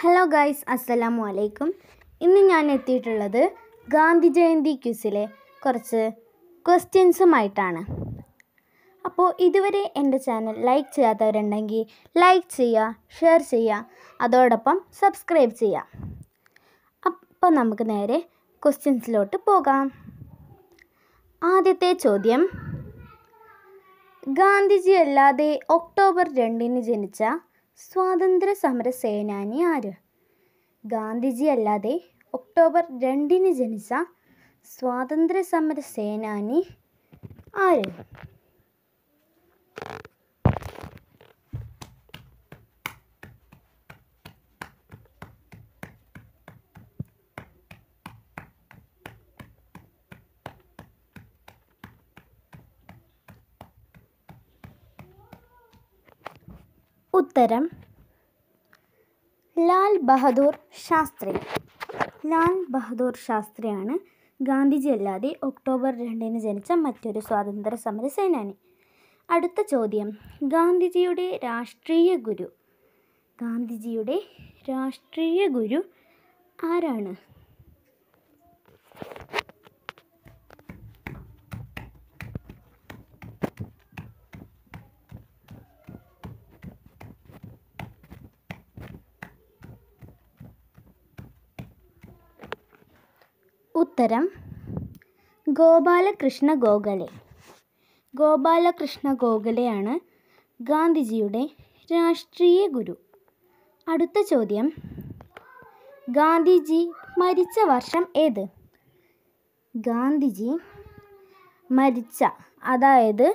Hello guys, അസ്സലാമു അലൈക്കും. ഇന്ന് ഞാൻ എത്തിയിട്ടുള്ളത് ഗാന്ധി ജയന്തി ക്വിസിലെ കുറച്ച് ക്വസ്റ്റ്യൻസുമായിട്ടാണ്. അപ്പോൾ ഇതുവരെ എൻ്റെ ചാനൽ ലൈക്ക് ചെയ്യാത്തവരുണ്ടെങ്കിൽ ലൈക്ക് ചെയ്യുക, ഷെയർ ചെയ്യുക, അതോടൊപ്പം സബ്സ്ക്രൈബ് ചെയ്യുക. അപ്പോൾ നമുക്ക് നേരെ ക്വസ്റ്റ്യൻസിലോട്ട് പോകാം. ആദ്യത്തെ ചോദ്യം, ഗാന്ധിജി അല്ലാതെ ഒക്ടോബർ 2 ജനിച്ച സ്വാതന്ത്ര്യ സമര സേനാനി ആര്? ഗാന്ധിജി അല്ലാതെ ഒക്ടോബർ 2 ജനിച്ച സ്വാതന്ത്ര്യ സമര സേനാനി ആര്? ഉത്തരം ലാൽ ബഹദൂർ ശാസ്ത്രി. ലാൽ ബഹദൂർ ശാസ്ത്രിയാണ് ഗാന്ധിജി അല്ലാതെ ഒക്ടോബർ 2 ജനിച്ച മറ്റൊരു സ്വാതന്ത്ര്യ സമര സേനാനി. അടുത്ത ചോദ്യം, ഗാന്ധിജിയുടെ രാഷ്ട്രീയ ഗുരു. ഗാന്ധിജിയുടെ രാഷ്ട്രീയ ഗുരു ആരാണ്? ഉത്തരം ഗോപാലകൃഷ്ണ ഗോഖലെ. ഗോപാലകൃഷ്ണ ഗോഖലെയാണ് ഗാന്ധിജിയുടെ രാഷ്ട്രീയ ഗുരു. അടുത്ത ചോദ്യം, ഗാന്ധിജി മരിച്ച വർഷം ഏത്? ഗാന്ധിജി മരിച്ച, അതായത്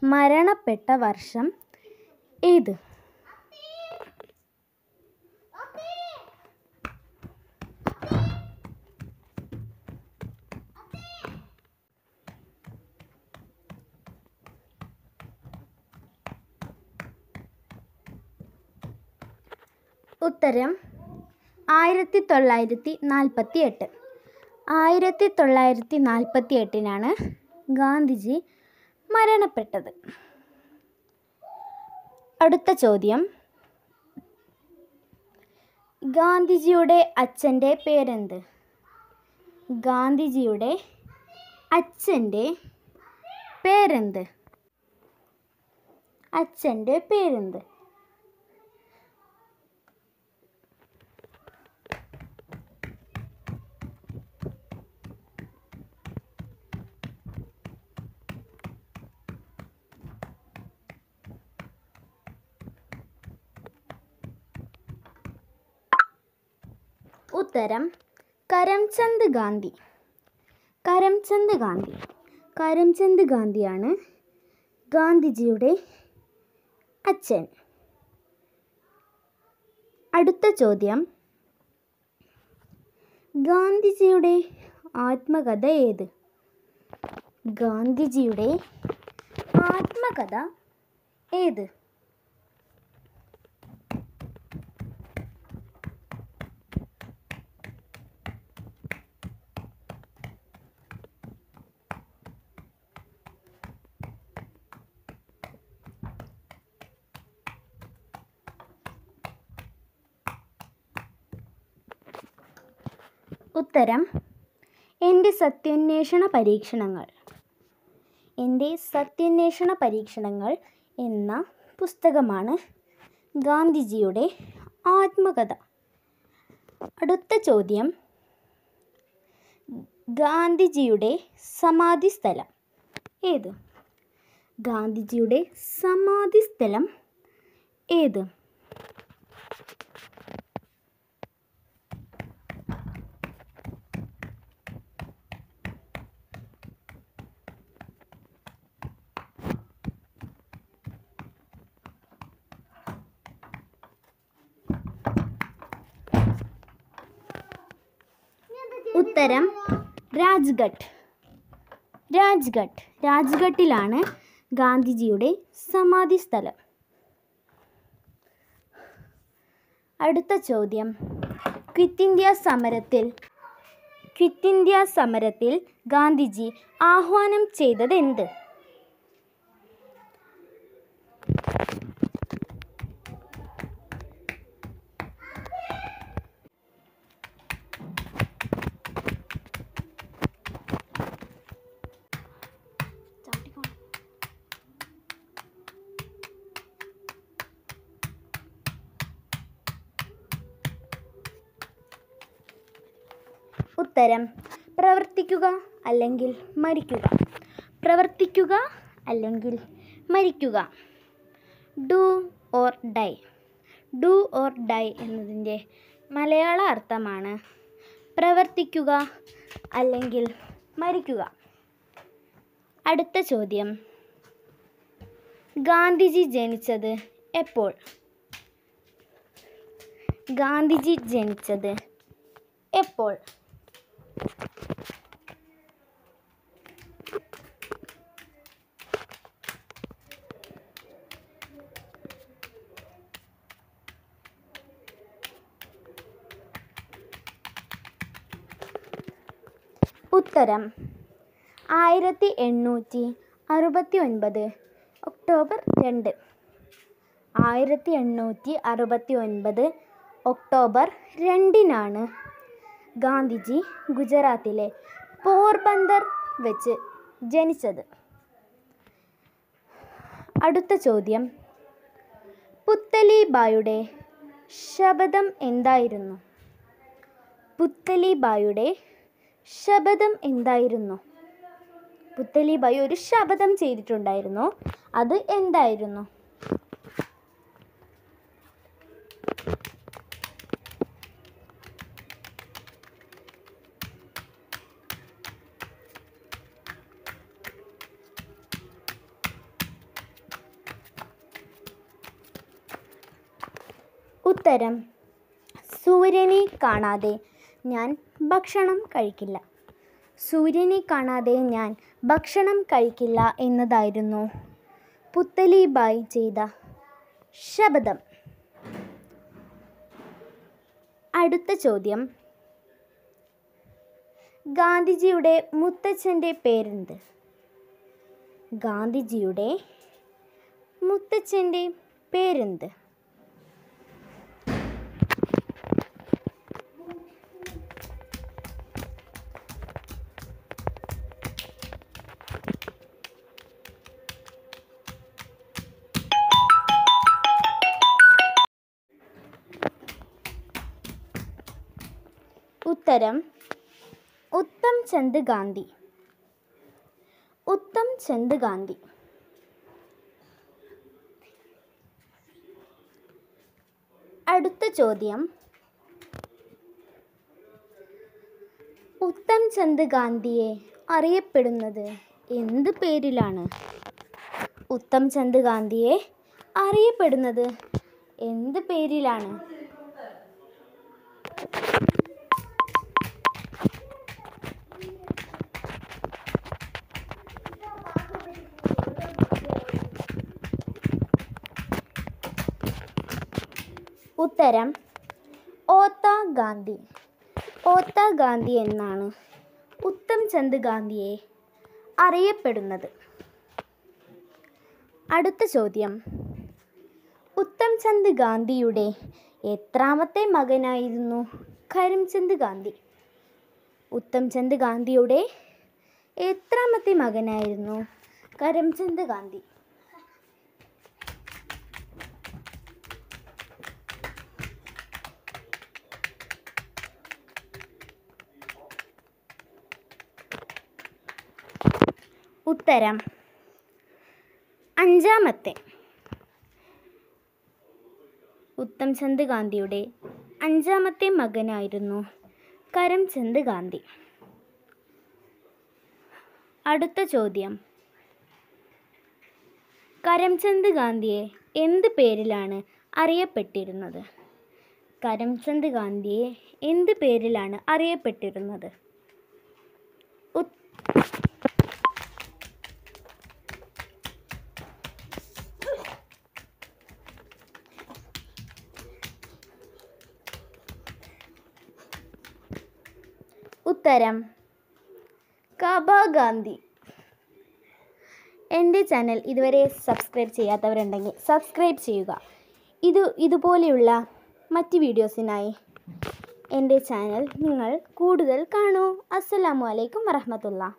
മരണപ്പെട്ട വർഷം ഏത്? ഉത്തരം 1948. 1948 ഗാന്ധിജി മരണപ്പെട്ടത്. അടുത്ത ചോദ്യം, ഗാന്ധിജിയുടെ അച്ഛൻ്റെ പേരെന്ത്? ഗാന്ധിജിയുടെ അച്ഛൻ്റെ പേരെന്ത്? അച്ഛൻ്റെ പേരെന്ത്? ഉത്തരം കരംചന്ദ് ഗാന്ധി. കരംചന്ദ് ഗാന്ധി. കരംചന്ദ് ഗാന്ധിയാണ് ഗാന്ധിജിയുടെ അച്ഛൻ. അടുത്ത ചോദ്യം, ഗാന്ധിജിയുടെ ആത്മകഥ ഏത്? ഗാന്ധിജിയുടെ ആത്മകഥ ഏത്? ഉത്തരം എൻ്റെ സത്യാന്വേഷണ പരീക്ഷണങ്ങൾ. എൻ്റെ സത്യാന്വേഷണ പരീക്ഷണങ്ങൾ എന്ന പുസ്തകമാണ് ഗാന്ധിജിയുടെ ആത്മകഥ. അടുത്ത ചോദ്യം, ഗാന്ധിജിയുടെ സമാധി സ്ഥലം ഏത്? ഗാന്ധിജിയുടെ സമാധി സ്ഥലം ഏത്? ഉത്തരം രാജ്ഘട്ട്. രാജ്ഘട്ട്. രാജ്ഘട്ടിലാണ് ഗാന്ധിജിയുടെ സമാധി സ്ഥലം. അടുത്ത ചോദ്യം, ക്വിറ്റ് ഇന്ത്യ സമരത്തിൽ ഗാന്ധിജി ആഹ്വാനം ചെയ്തതെന്ത്? ഉത്തരം പ്രവർത്തിക്കുക അല്ലെങ്കിൽ മരിക്കുക. പ്രവർത്തിക്കുക അല്ലെങ്കിൽ മരിക്കുക. Do or die. Do or die എന്നതിൻ്റെ മലയാള അർത്ഥമാണ് പ്രവർത്തിക്കുക അല്ലെങ്കിൽ മരിക്കുക. അടുത്ത ചോദ്യം, ഗാന്ധിജി ജനിച്ചത് എപ്പോൾ? ഗാന്ധിജി ജനിച്ചത് എപ്പോൾ? ഉത്തരം 1869 ഒക്ടോബർ 2. 1869 ഒക്ടോബർ 2-നാണ് ഗാന്ധിജി ഗുജറാത്തിലെ പോർബന്ദർ വെച്ച് ജനിച്ചത്. അടുത്ത ചോദ്യം, പുത്തലിബായുടെ ശപഥം എന്തായിരുന്നു? പുത്തലിബായുടെ ശപഥം എന്തായിരുന്നു? പുത്തലിബായി ഒരു ശപഥം ചെയ്തിട്ടുണ്ടായിരുന്നു. അത് എന്തായിരുന്നു? ഉത്തരം സൂര്യനെ കാണാതെ ഞാൻ ഭക്ഷണം കഴിക്കില്ല. സൂര്യനെ കാണാതെ ഞാൻ ഭക്ഷണം കഴിക്കില്ല എന്നതായിരുന്നു പുത്തലിബായി ചെയ്ത ശപഥം. അടുത്ത ചോദ്യം, ഗാന്ധിജിയുടെ മുത്തച്ഛൻ്റെ പേരെന്ത്? ഗാന്ധിജിയുടെ മുത്തച്ഛൻ്റെ പേരെന്ത്? ഉത്തരം ഉത്തം ചന്ദ് ഗാന്ധി. ഉത്തം ചന്ദ് ഗാന്ധി. അടുത്ത ചോദ്യം, ഉത്തം ചന്ദ് ഗാന്ധിയെ അറിയപ്പെടുന്നത് എന്ത് പേരിലാണ്? ഉത്തം ചന്ദ് ഗാന്ധിയെ അറിയപ്പെടുന്നത് എന്ത് പേരിലാണ്? ഉത്തരം ഓത്ത ഗാന്ധി. ഓത്ത ഗാന്ധി എന്നാണ് ഉത്തം ചന്ദ് ഗാന്ധിയെ അറിയപ്പെടുന്നത്. അടുത്ത ചോദ്യം, ഉത്തം ചന്ദ് ഗാന്ധിയുടെ എത്രാമത്തെ മകനായിരുന്നു കരംചന്ദ് ഗാന്ധി? ഉത്തം ചന്ദ് ഗാന്ധിയുടെ എത്രാമത്തെ മകനായിരുന്നു കരംചന്ദ് ഗാന്ധി? ഉത്തരം 5-ാമത്തെ. ഉത്തം ചന്ദ് ഗാന്ധിയുടെ 5-ാമത്തെ മകനായിരുന്നു കരംചന്ദ് ഗാന്ധി. അടുത്ത ചോദ്യം, കരംചന്ദ് ഗാന്ധിയെ എന്ത് പേരിലാണ് അറിയപ്പെട്ടിരുന്നത്? കരംചന്ദ് ഗാന്ധിയെ എന്ത് പേരിലാണ് അറിയപ്പെട്ടിരുന്നത്? ഉത്തരം കാബ ഗാന്ധി. എൻ്റെ ചാനൽ ഇതുവരെ സബ്സ്ക്രൈബ് ചെയ്യാത്തവരുണ്ടെങ്കിൽ സബ്സ്ക്രൈബ് ചെയ്യുക. ഇതുപോലെയുള്ള മറ്റ് വീഡിയോസിനായി എൻ്റെ ചാനൽ നിങ്ങൾ കൂടുതൽ കാണൂ. അസ്സലാമു അലൈക്കും വറഹ്മത്തുള്ളാഹി.